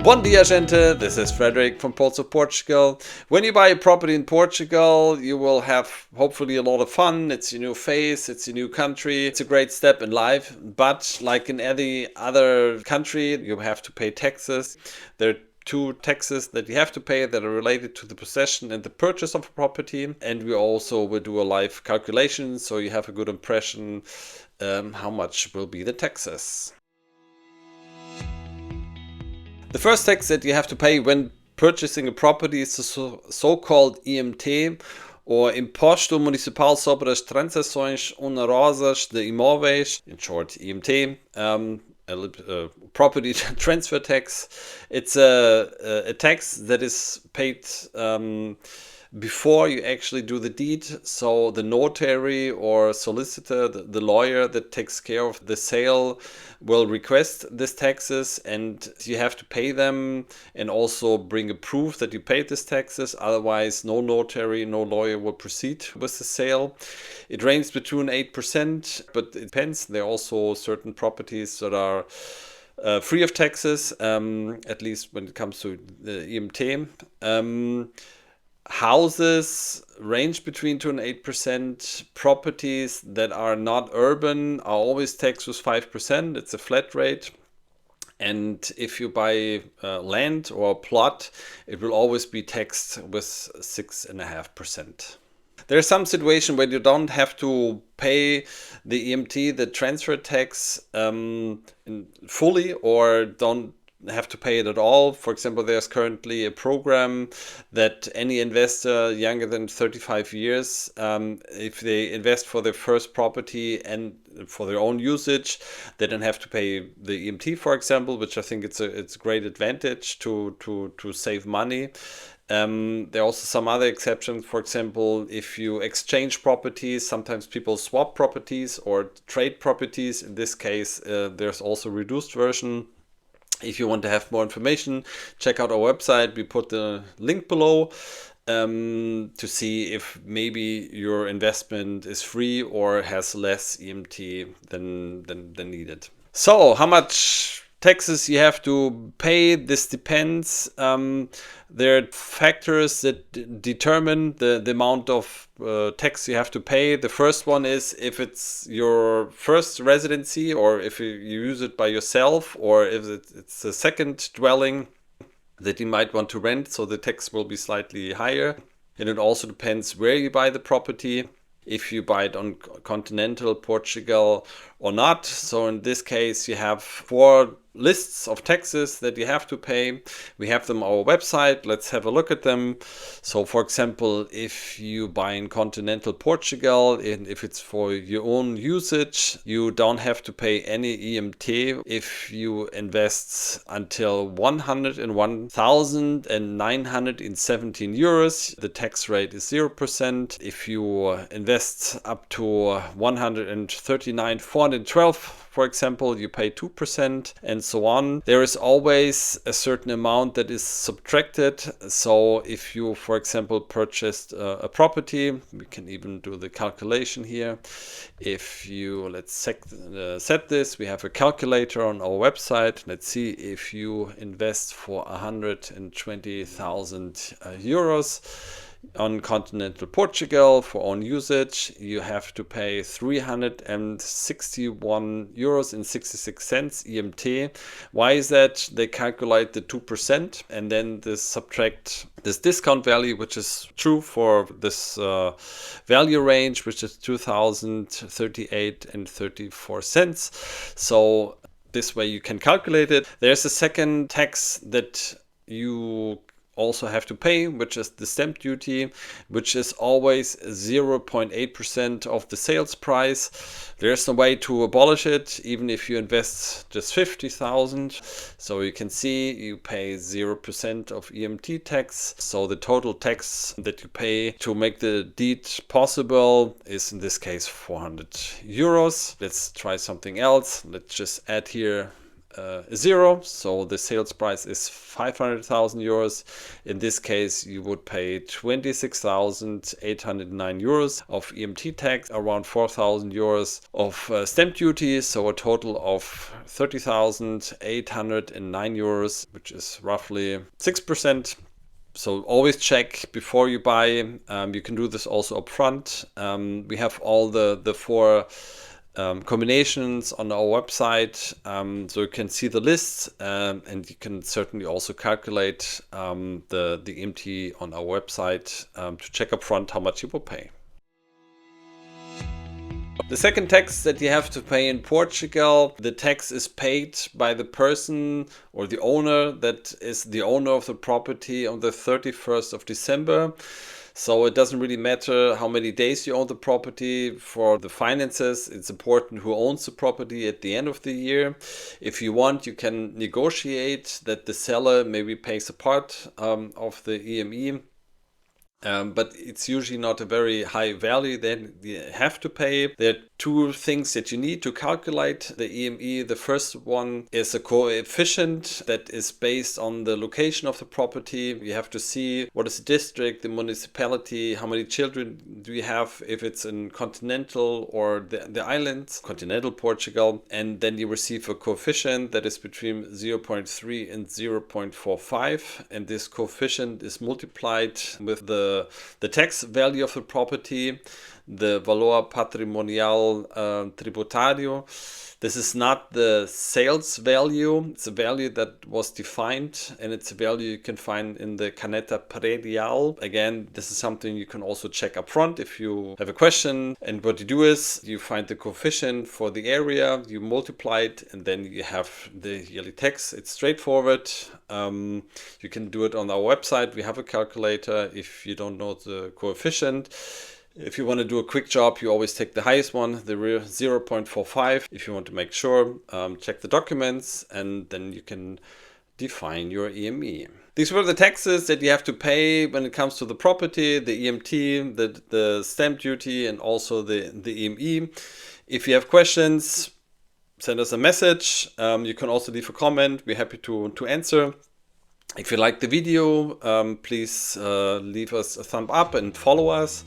Bom dia, gente. This is Frederick from Portugal. When you buy a property in Portugal, you will have hopefully a lot of fun. It's your new face, it's your new country. It's a great step in life. But like in any other country, you have to pay taxes. There are two taxes that you have to pay that are related to the possession and the purchase of a property. And we also will do a live calculation so you have a good impression how much will be the taxes. The first tax that you have to pay when purchasing a property is the so-called IMT, or Imposto Municipal sobre as Transações Onerosas de Imóveis, in short IMT, property transfer tax. It's a tax that is paid before you actually do the deed. So the notary or solicitor, the lawyer that takes care of the sale, will request these taxes, and you have to pay them and also bring a proof that you paid these taxes. Otherwise, no notary, no lawyer will proceed with the sale. It ranges between 8%, but it depends. There are also certain properties that are free of taxes, at least when it comes to the IMT. Houses range between 2 and 8%. Properties that are not urban are always taxed with 5%. It's a flat rate. And if you buy land or a plot, it will always be taxed with 6.5%. There's some situation where you don't have to pay the EMT, the transfer tax, fully, or don't have to pay it at all. For example, there's currently a program that any investor younger than 35 years, if they invest for their first property and for their own usage, they don't have to pay the EMT, for example, which I think it's a great advantage to save money. There are also some other exceptions. For example, if you exchange properties, sometimes people swap properties or trade properties. In this case, there's also a reduced version. If you want to have more information, check out our website. We put the link below to see if maybe your investment is free or has less EMT than needed. So, how much taxes you have to pay? This depends. There are factors that determine the amount of tax you have to pay. The first one is if it's your first residency, or if you use it by yourself, or if it's a second dwelling that you might want to rent, so the tax will be slightly higher. And it also depends where you buy the property, if you buy it on continental Portugal or not. So in this case, you have 4 lists of taxes that you have to pay. We have them on our website. Let's have a look at them. So for example, if you buy in continental Portugal, and if it's for your own usage, you don't have to pay any EMT. If you invest until 101,917 euros, the tax rate is 0%. If you invest up to 139,412, for example, you pay 2%, and so on. There is always a certain amount that is subtracted. So if you, for example, purchased a property, we can even do the calculation here. If you, let's set this, we have a calculator on our website. Let's see, if you invest for 120,000 euros, on continental Portugal for own usage, you have to pay 361 euros and 66 cents EMT. Why is that? They calculate the 2% and then they subtract this discount value, which is true for this value range, which is 2,038 and 34 cents. So this way you can calculate it. There's a second tax that you also have to pay, which is the stamp duty, which is always 0.8% of the sales price. There's no way to abolish it, even if you invest just 50,000. So you can see you pay 0% of EMT tax. So the total tax that you pay to make the deed possible is in this case 400 euros. Let's try something else. Let's just add here is 0, so the sales price is 500,000 euros. In this case, you would pay 26,809 euros of EMT tax, around 4,000 euros of stamp duty, so a total of 30,809 euros, which is roughly 6%. So always check before you buy. You can do this also up front. We have all the four combinations on our website, so you can see the lists, and you can certainly also calculate the EMT on our website to check up front how much you will pay. The second tax that you have to pay in Portugal, the tax is paid by the person or the owner that is the owner of the property on the 31st of December. So it doesn't really matter how many days you own the property. For the finances, it's important who owns the property at the end of the year. If you want, you can negotiate that the seller maybe pays a part of the EME. But it's usually not a very high value that you have to pay. There are two things that you need to calculate the EME. The first one is a coefficient that is based on the location of the property. You have to see what is the district, the municipality, how many children do you have, if it's in continental or the islands, continental Portugal. And then you receive a coefficient that is between 0.3 and 0.45. And this coefficient is multiplied with the tax value of the property, the valor patrimonial tributario. This is not the sales value. It's a value that was defined, and it's a value you can find in the caneta predial. Again, this is something you can also check up front if you have a question. And what you do is you find the coefficient for the area, you multiply it, and then you have the yearly tax. It's straightforward. You can do it on our website. We have a calculator if you don't know the coefficient. If you want to do a quick job, you always take the highest one, the 0.45. If you want to make sure, check the documents, and then you can define your EME. These were the taxes that you have to pay when it comes to the property, the EMT, the stamp duty, and also the EME. If you have questions, send us a message. You can also leave a comment. We're happy to answer. If you like the video, please leave us a thumb up and follow us.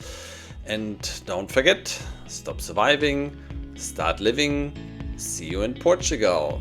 And don't forget, stop surviving, start living. See you in Portugal.